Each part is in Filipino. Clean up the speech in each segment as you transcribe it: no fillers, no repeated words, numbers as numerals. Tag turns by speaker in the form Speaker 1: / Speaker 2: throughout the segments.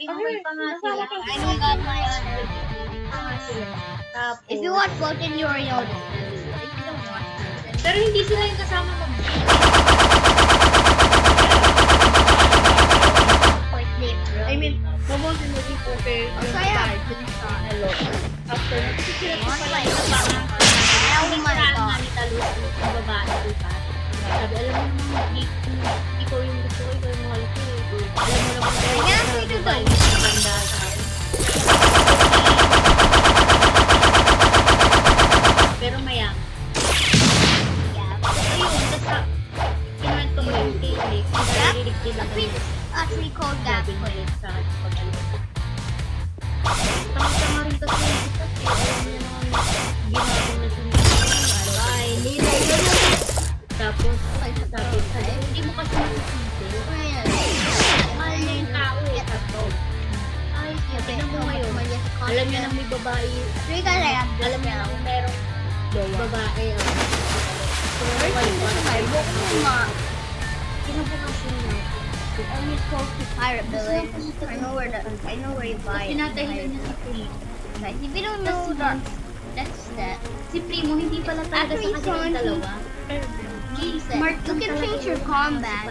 Speaker 1: Binuhay pa nga sila.
Speaker 2: I don't got my other.
Speaker 1: Pa nga sila. Tapos,
Speaker 2: If you watch Floating, you already know this. If you don't watch it,
Speaker 1: pero hindi sila yung kasama mag
Speaker 2: like they
Speaker 3: I mean, mabuti naging okay yung
Speaker 2: Masaya.
Speaker 3: side dun sa Elo. After, kasi sila pa pala yung
Speaker 2: Oh my
Speaker 1: Parang nga
Speaker 2: God.
Speaker 1: ni Talus yung babae, diba? Sabi, alam mo naman, ikaw yung gusto ko, ikaw yung mahal ko. Alam mo naman kayo,
Speaker 2: Yes,
Speaker 1: na
Speaker 2: we do
Speaker 1: babae
Speaker 2: that.
Speaker 1: yung maganda sa akin. Pero mayang.
Speaker 2: Yeah.
Speaker 1: Ayun, basta, kinwento ko yung kilig. Narinig nila kami.
Speaker 2: Actually called that
Speaker 1: Sabi
Speaker 2: place.
Speaker 1: niya sa akin pag-alis. Tama-tama rin kasi yung kita. Alam niya naman, ginagawa na siya.
Speaker 2: Ay, nila yun.
Speaker 1: Tapos, sabi, hindi mo kasi makikita. Mahal niya yung tao eh. Tapos, ay, tignan mo ngayon. Alam niya nang may babae. Alam niya nang merong babae. Kinabukasin niya.
Speaker 2: Only close to Pirate Village. I know where you buy it.
Speaker 1: Pinatahilan niya si Primo.
Speaker 2: Guys, if you don't know that, that's that.
Speaker 1: Si Primo, hindi pala talaga
Speaker 2: After
Speaker 1: sa kanya yung dalawa.
Speaker 2: Mark, you can change your combat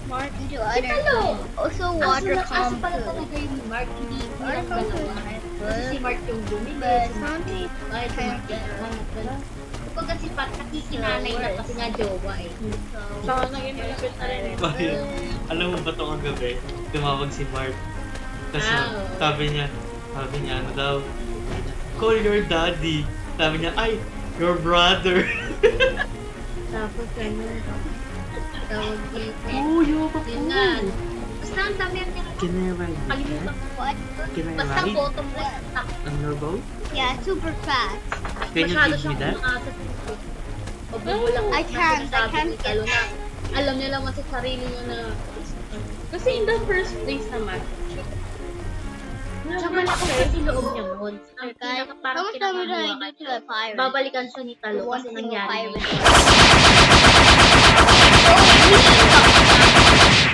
Speaker 3: Mark,
Speaker 2: into
Speaker 1: Si
Speaker 2: other.
Speaker 1: Talo!
Speaker 2: Also,
Speaker 1: Aso
Speaker 2: water
Speaker 1: pala
Speaker 2: combat.
Speaker 1: talaga yung Mark, hindi
Speaker 2: Water
Speaker 1: yung dalawa. Kasi si
Speaker 2: combat.
Speaker 1: Mark yung bumili.
Speaker 2: But
Speaker 1: Si Mark
Speaker 2: something
Speaker 1: ay, gano'n. Kapag kasi Pat, nakikinanay na kasi nga jowa eh.
Speaker 3: saka naging malapit na rin.
Speaker 4: Bakit? Alam mo ba ito kagabi? Tumawag si Mark. Kasi
Speaker 1: Oo.
Speaker 4: sabi niya ano daw, call your daddy. Sabi niya, ay, your brother.
Speaker 1: Tapos gano'n. Tawag dito.
Speaker 4: Uyo,
Speaker 1: Yun nga. Basta ang dami ang niya.
Speaker 4: Can I ride?
Speaker 1: Kalimutan ko.
Speaker 2: what?
Speaker 4: Can I
Speaker 1: Basta
Speaker 4: ride
Speaker 1: bottom right.
Speaker 4: on your boat?
Speaker 2: Yeah, super fast.
Speaker 4: Can you
Speaker 1: Masyado
Speaker 4: teach me
Speaker 1: siyang
Speaker 4: that?
Speaker 1: umaasa sa ito. Magbubulak
Speaker 2: I can't
Speaker 1: Lalo na, alam niya lang sa sarili niya na
Speaker 3: Kasi in the first place naman,
Speaker 1: tsaka malakas kasi loob niya noon. Ang
Speaker 2: Guys,
Speaker 1: pinaka parang
Speaker 2: how much time did I
Speaker 1: pinakamuha
Speaker 2: do to the pirate?
Speaker 1: babalikan siya ni Talo
Speaker 2: One
Speaker 1: kasi
Speaker 2: single
Speaker 1: nangyari
Speaker 2: pirate.
Speaker 1: yun.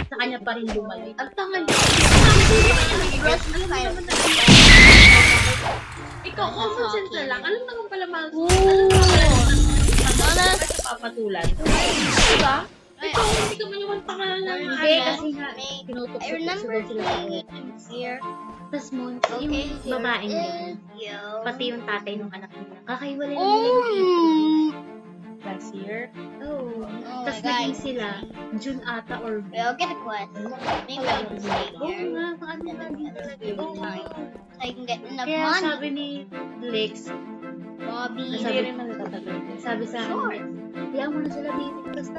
Speaker 1: Sa kanya pa rin bumalik.
Speaker 2: Ang tangal.
Speaker 1: Brush alam mo naman na
Speaker 3: ikaw, common sense na lang. Alam naman pala mga papatulan. Diba? Ikaw, hindi ka man yung pangalan ng
Speaker 1: hindi kasi nga tinutok
Speaker 2: I
Speaker 1: ko
Speaker 2: remember
Speaker 1: sila
Speaker 2: seeing it here.
Speaker 1: Tapos mo,
Speaker 2: Okay,
Speaker 1: yung
Speaker 2: here
Speaker 1: babaeng yun,
Speaker 2: is you.
Speaker 1: pati yung tatay ng anak nila. Kakaiwalay na nila
Speaker 2: Oh!
Speaker 1: yung ito.
Speaker 3: Last year.
Speaker 1: Oo.
Speaker 2: Oh
Speaker 1: Tapos
Speaker 2: my
Speaker 1: naging
Speaker 2: God.
Speaker 1: sila, June ata or
Speaker 2: Wait, I'll get a quest. Maybe I'll just stay
Speaker 1: Oo
Speaker 2: here.
Speaker 1: nga, paano naging talaga yun?
Speaker 2: Every time. So I can get enough
Speaker 1: Kaya
Speaker 2: money.
Speaker 1: sabi ni Lex,
Speaker 2: Bobby.
Speaker 3: Hindi rin man natatagal.
Speaker 1: sabi sa akin,
Speaker 2: Sure.
Speaker 1: kaya mo na sila dito, basta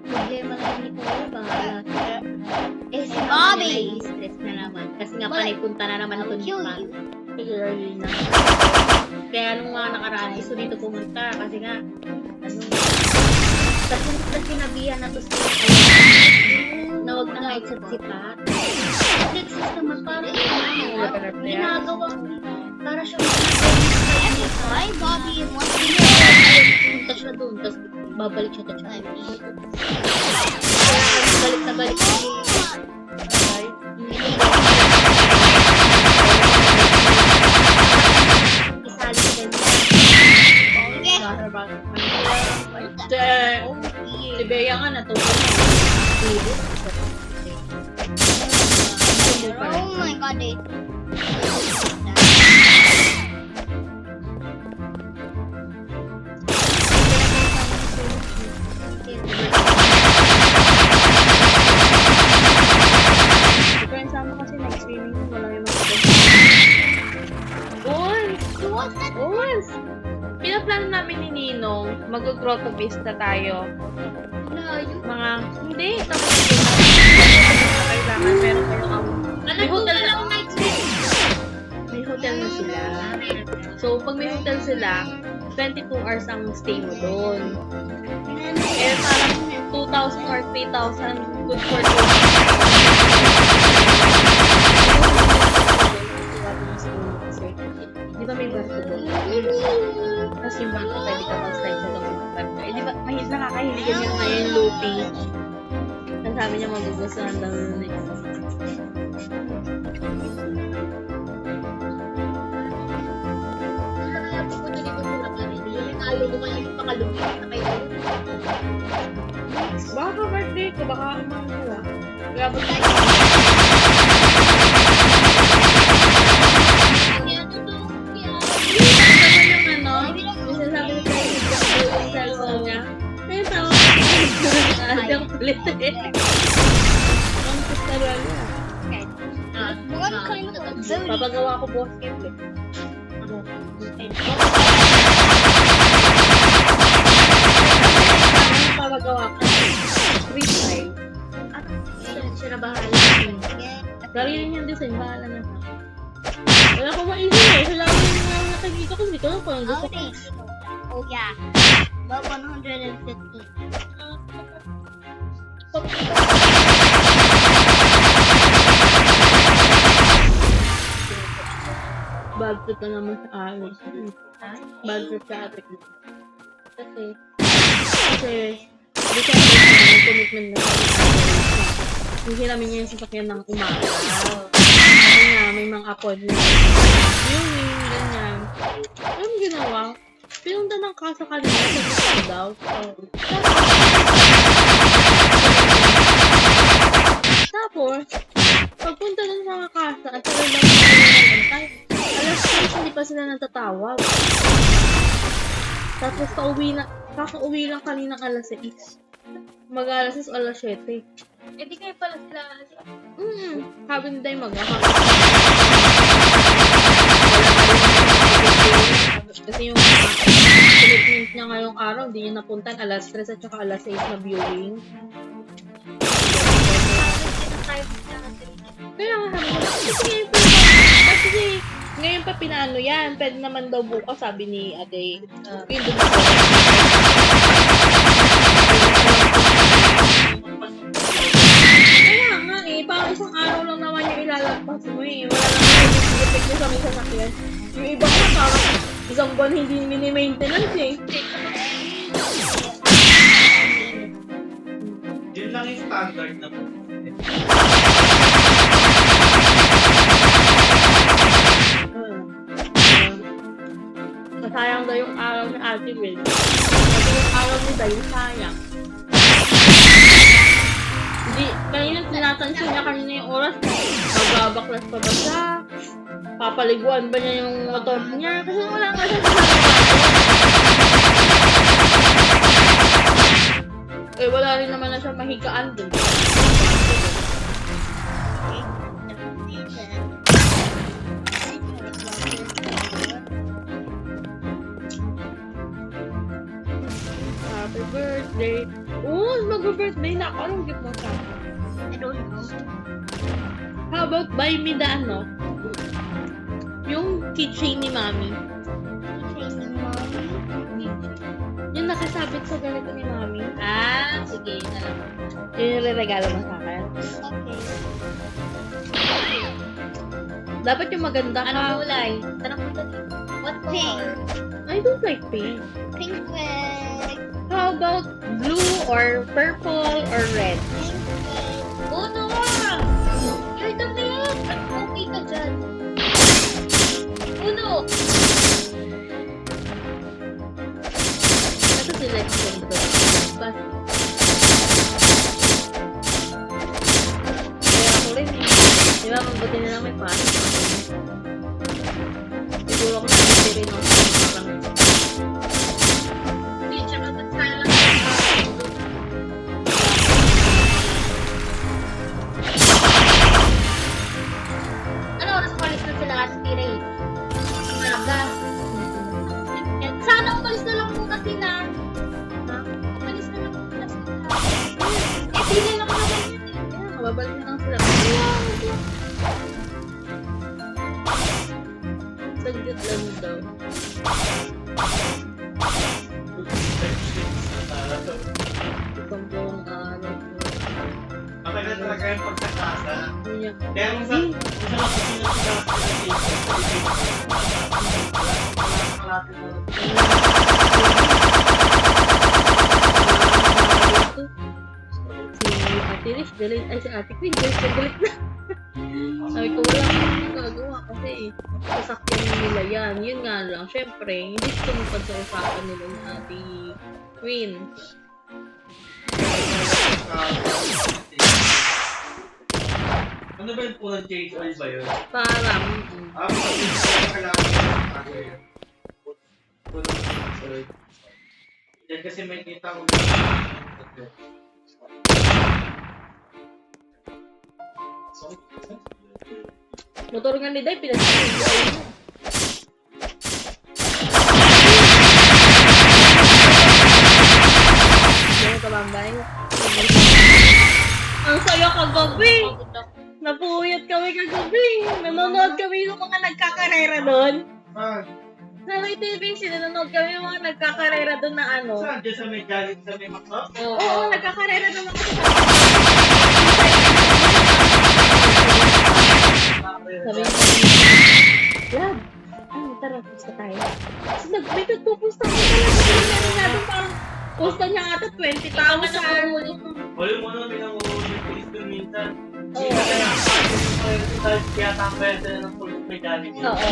Speaker 1: problema lang ni Kuya, bahala. Eh, si
Speaker 2: Bobby!
Speaker 1: Bobby! Stress na naman. Kasi nga
Speaker 2: But,
Speaker 1: panay punta na naman ito
Speaker 2: I'll
Speaker 1: ni
Speaker 2: kill
Speaker 1: Pat.
Speaker 2: you.
Speaker 1: Figurally na. Kaya nung mga nakaraan, gusto dito pumunta kasi nga, ano, tapos sinabihan na to si na huwag na nga-chat si Pat. Nag-exist naman parang ginagawa para siya
Speaker 2: Hi, Bobby. What's the
Speaker 1: punta siya doon, tapos babalik siya doon. Kaya kami balik na balik isali ka din.
Speaker 3: Si Bea nga natulog.
Speaker 2: Oh my God, they.
Speaker 3: Friends namin kasi nag-swimming yun, wala yung mga Once! Pinaplano namin ni Ninong, mag-grotto vista tayo. Mga, hindi, tapos yun na kailangan, meron kayong may hotel na, may hotel na sila. So, pag may hotel sila, 22 hours ang stay mo doon. Eh, parang 2,000 or 3,000 good for 2. Di ba may barko doon? Tapos yung barko, pwede ka mag-slide sa loob ng barko. Eh, di ba, nakakahiligan niya ngayon yung Lupi. Ang sabi niya magugustuhan daw yun eh.
Speaker 1: Ayaw ko kayo yung pakalungkot na kayo.
Speaker 3: Baka birthday ko, baka umang wala. Kaya ba tayo? Yung ano, yung sinasabi ko tayo yung cellphone niya. Kaya tawag ko. Yung kulit eh. Ang kustaral niya.
Speaker 2: What kind of ability?
Speaker 3: Papagawa ko boss game. Papagawa ko. Free style.
Speaker 1: Siya na bahala.
Speaker 3: Sarili niyang design, bahala na. Wala ko maisip eh. Sa lalo yung mga nakikita ko, hindi ko lang kung gusto ko.
Speaker 2: Oh yeah. About 150.
Speaker 3: Bad trip na naman sa akin. Bad trip sa atin. Kasi, hindi siya may commitment na sa hindi namin niya yung sasakyan ng umaga. Kasi nga, may mga appointment. Viewing, ganyan. Anong ginawa? Pinunta ng kasa kanina sa gusto daw. Tapos, pagpunta dun sa mga kasa, at sila lang nagantay. Alas 6, hindi pa sila natatawag. Tapos, kakauwi lang kaninang alas 6. Mag-alas 6 o alas 7.
Speaker 1: Eh di kayo pala sila.
Speaker 3: Sabi ni Day mag-ahap. Kasi yung commitment niya ngayong araw, hindi niya napuntan. Alas 3 at saka alas 6 na viewing. Kaya nga sabi ko, kasi ngayon pa pinaano yan. Pwede naman daw bukas, sabi ni Ate. Yun doon ako. Kaya nga eh, parang isang araw lang naman yung ilalagpas mo eh. Wala naman yung effect nyo sa may sasakyan. Yung iba nga parang isang buwan hindi mini-maintenance eh.
Speaker 4: Yun lang yung standard na po.
Speaker 3: Masayang daw yung araw ni Ate Will. Kasi yung araw ni Day, sayang. Hindi, kanina tinatansin niya kanina yung oras. Magbabaklas pa ba siya? Papaliguan ba niya yung motor niya? Kasi wala nga siya sa eh, wala rin naman na siya mahigaan dun. Happy birthday! Oo, mag-birthday na ako. Anong gift mo sa akin?
Speaker 2: I don't know.
Speaker 3: How about buy me the ano? Yung keychain ni Mami.
Speaker 2: Training mommy.
Speaker 3: Yung nakasabit sa ganito ni Mami.
Speaker 1: Ah, sige. Alam mo.
Speaker 3: Yun yung regalo mo sa akin.
Speaker 2: Okay.
Speaker 3: Dapat yung maganda ka.
Speaker 1: Anong kulay? Tanong ko dito. What
Speaker 2: Pink.
Speaker 1: color?
Speaker 3: I don't like pink.
Speaker 2: Pink with
Speaker 3: How about blue or purple or red?
Speaker 2: pink with
Speaker 1: Uno! You're the best! Okay ka dyan. Uno!
Speaker 3: Ito selection ko. Bas. Kaya ako rin eh. Di ba, mabuti na lang may pasok. Siguro ako na rin ako sa parang
Speaker 1: Hindi, tsaka ba't kaya lang ano oras umalis na sila at Ray? Umaga. Sana umalis na lang muna sila. Ha? Umalis na lang muna sila. Eh, pili lang naman yun eh.
Speaker 3: kaya kababalik na lang sila. Saglit lang daw. Itong buong araw.
Speaker 4: Okay na talaga yung pagkakasa.
Speaker 3: Kaya,
Speaker 4: Kaya kung saan
Speaker 3: si
Speaker 1: Ate Lish, galit. Ay, si Ate Queen, galit na. Sabi ko, wala akong magagawa kasi sasakyan nila yan. Yun nga lang, syempre, hindi tumupad sa usapan nila ni Ate Queen.
Speaker 4: Ano ba yung pulang change oil ba yun?
Speaker 1: Parang,
Speaker 4: Yan kasi may kita ko.
Speaker 1: motor nga ni Day, pinag-change. Ano ka, Bambay? Ang saya kagabi! Napuyot kami kagabi! Nanonood kami ng mga nagkakarera doon. Sa may TV, sinanonood kami ng mga nagkakarera doon na ano.
Speaker 4: Saan? Diyan sa may galit sa may makna?
Speaker 1: Oo, nagkakarera doon ako sa sabi ko, Lab, tara, pusta tayo. Kasi may nagpupusta ko talaga. Meron nga doon parang pusta niya ata 20,000.
Speaker 4: Wala mo na pinanguhuli ng police doon minsan.
Speaker 1: Oo.
Speaker 4: Kaya tambay sila ng police may galit.
Speaker 1: Oo.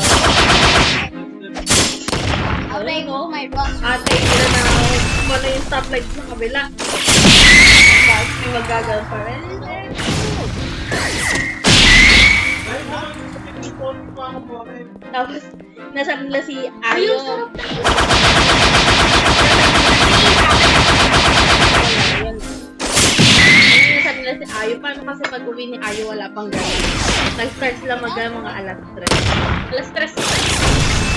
Speaker 2: How do I go my run?
Speaker 1: Ate, hindi na muna yung stoplight sa kabila. Tapos may magagawa pa rin.
Speaker 4: Ay, naman yung pinipon pa ako po rin.
Speaker 1: Tapos, nasabi nila si Ayo. Nasabi nila si Ayo. Paano kasi pag-uwi ni Ayo, wala pang gano'n. Nag-start sila mga alas 3. Alas 3.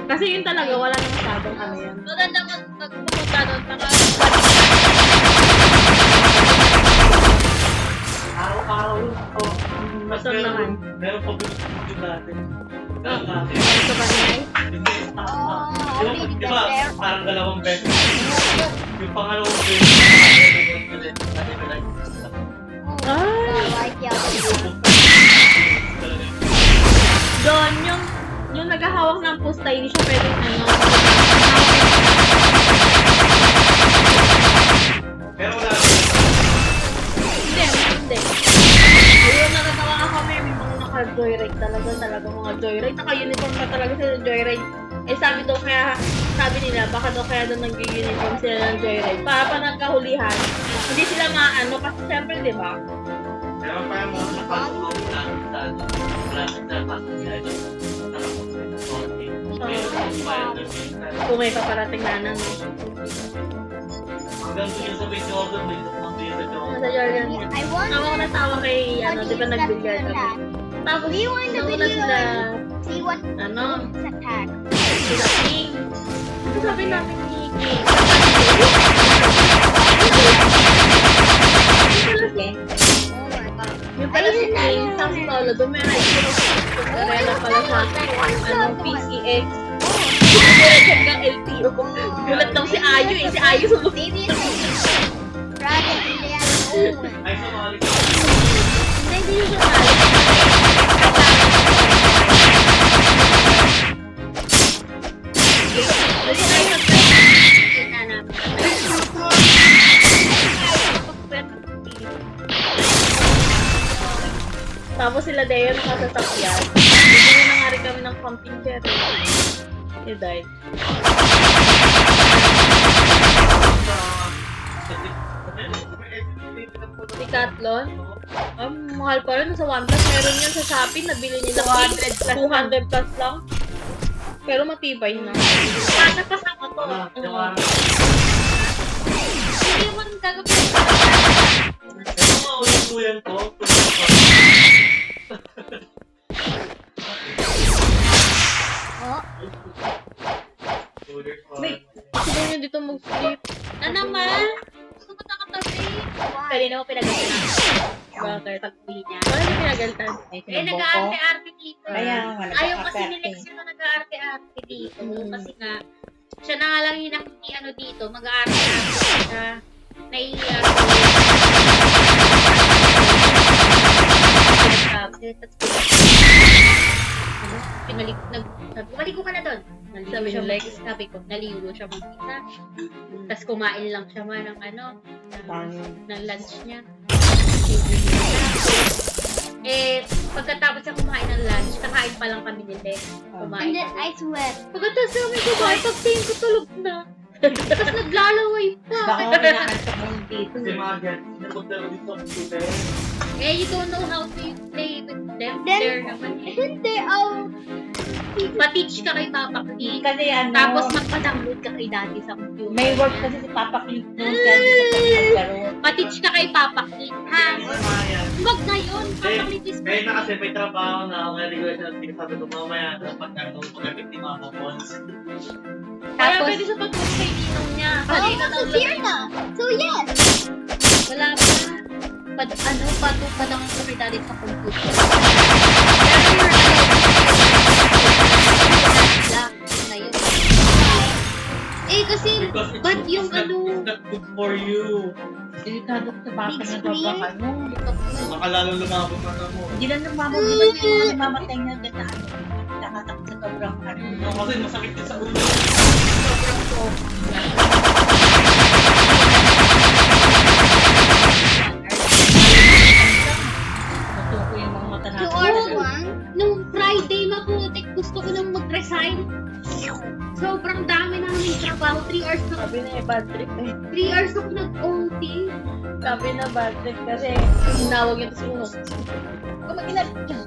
Speaker 1: Kasi yun talaga, wala na masyadong ano yan.
Speaker 2: Maganda magpupunta doon.
Speaker 4: Araw-araw yun.
Speaker 1: Basta naman.
Speaker 4: Meron pa yung natin.
Speaker 1: Ito ba nilay?
Speaker 4: Di ba? Parang 2 beses. Yung pangalawang beses.
Speaker 1: Doon, yung naghahawak ng pusta, hindi siya pwedeng ano.
Speaker 4: Pero wala.
Speaker 1: Hindi. Ayun, natatawa nga kami, may mga naka-joyride talaga mga joyride. Naka-uniform na talaga sila ng joyride. Eh sabi nila, baka daw kaya daw nag-uniform sila ng joyride. Para pa nagkahulihan, hindi sila maano, kasi syempre, di ba?
Speaker 4: Pero pa yung mga nakatulong natin sa klase na pasangyan.
Speaker 1: Kung may paparating na ano.
Speaker 4: Hanggang doon yung sa may Jordan, may nagpapagay sa Jordan.
Speaker 1: Nasa Jordan.
Speaker 2: I want
Speaker 1: Ako natawa kay, ano, di ba nag-billiard kami. Tapos,
Speaker 2: Do you want the
Speaker 1: nauna
Speaker 2: video?
Speaker 1: sila,
Speaker 2: See what
Speaker 1: ano,
Speaker 2: it's attack.
Speaker 1: sila King. Ano sabi namin ni King? Yung pala si King, sa solo, dumera yung karela pala sa PCX. Dumera hanggang LTO. Gulat lang si Ayo eh, si Ayo sumunod.
Speaker 2: Maybe it's project and they have their own one.
Speaker 4: Ay, sumali ka.
Speaker 1: Hindi yun siya tapos sila Deo nakasasakyan. Bibili na nga rin kami ng pumpkin cherry. You died. Decathlon? Mahal pa rin. Sa 1 plus meron yan sa Shopee. Nabili nila 200 plus lang. Pero matibay na. Sana kasama to. Hindi mo nang gagawin.
Speaker 4: Ano mga ulit-uyan ko?
Speaker 2: Oh,
Speaker 1: Wait, gusto nyo dito mag-sleep. Na naman? Gusto mo nakatabi? Pwede na mo pinagaltan. Bakit? Pag-uwi niya. Bakit mo pinagaltan?
Speaker 2: eh, nag-aarte-arte dito.
Speaker 5: Kaya nga,
Speaker 2: Ayaw kasi
Speaker 5: nag-aarte.
Speaker 2: ni Lexie na nag-aarte-arte dito.
Speaker 1: Mm.
Speaker 2: Kasi nga, siya na nga lang yung ano dito, mag-aarte-arte siya. Naiiyak. Maligo ka na doon.
Speaker 3: Sabi
Speaker 2: Naligo siya
Speaker 3: ni Lex.
Speaker 2: Sabi ko, naligo siya mag-isa. Tapos kumain lang siya man ng ng lunch niya. Pagkatapos niya kumain ng lunch, kakain pa lang kami ni Lex.
Speaker 1: And
Speaker 2: Kumain.
Speaker 1: then I swear,
Speaker 2: Pagkatapos namin kumain, pagtingin ko tulog na. Tapos naglalaway pa.
Speaker 3: Baka kinakantok mo dito.
Speaker 4: Kasi mga gets, napunta dito sa student.
Speaker 2: You don't know how to play with them.
Speaker 1: Then-
Speaker 2: There naman eh.
Speaker 1: hindi,
Speaker 2: Pa-teach ka kay Papa Clint.
Speaker 3: Kasi
Speaker 2: Tapos magpa-download ka kay Daddy sa computer.
Speaker 3: may work kasi si Papa Clint noon kaya hindi ka pa nagkaroon.
Speaker 2: Pa-teach ka kay Papa Clint, ha?
Speaker 4: Ayan.
Speaker 2: Wag na yun. Papa Clint is
Speaker 4: Ngayon na kasi may trabaho na ako, kaya request na sabi ko mamaya dapat pag-gamit ni Mama Pons.
Speaker 3: Kaya
Speaker 2: Tapos-
Speaker 3: pwede sa pag-work kay ninong niya.
Speaker 1: oh,
Speaker 3: Kasi
Speaker 1: it's here na. So yes.
Speaker 2: wala pa. Patupad ang kay Daddy sa computer. Na yun. Kasi,
Speaker 4: Because it's,
Speaker 2: ba't yung
Speaker 4: it's not,
Speaker 2: ano-
Speaker 4: it's not good for you.
Speaker 3: delikado sa Papa
Speaker 1: Big
Speaker 3: na
Speaker 1: screen?
Speaker 3: ano.
Speaker 4: Makalalo lumabot na mo.
Speaker 3: Hindi lang namamag, di ba yung mga namamatay na gano'n? Nakatakot sa sobrang ano.
Speaker 4: No, kasi masakit din sa ulo.
Speaker 3: Sobrang Matuko yung mga mata
Speaker 1: To
Speaker 3: natin.
Speaker 1: our one,
Speaker 2: Nung Friday na putik, gusto ko nang mag-resign. Sobrang dami namin trabaho. 3 hours na.
Speaker 3: Sabi na bad trip eh.
Speaker 2: 3 hours ako nag-OT.
Speaker 3: Sabi na bad trip kasi tinawag niya ito si Uno. Kung mag-inag dyan.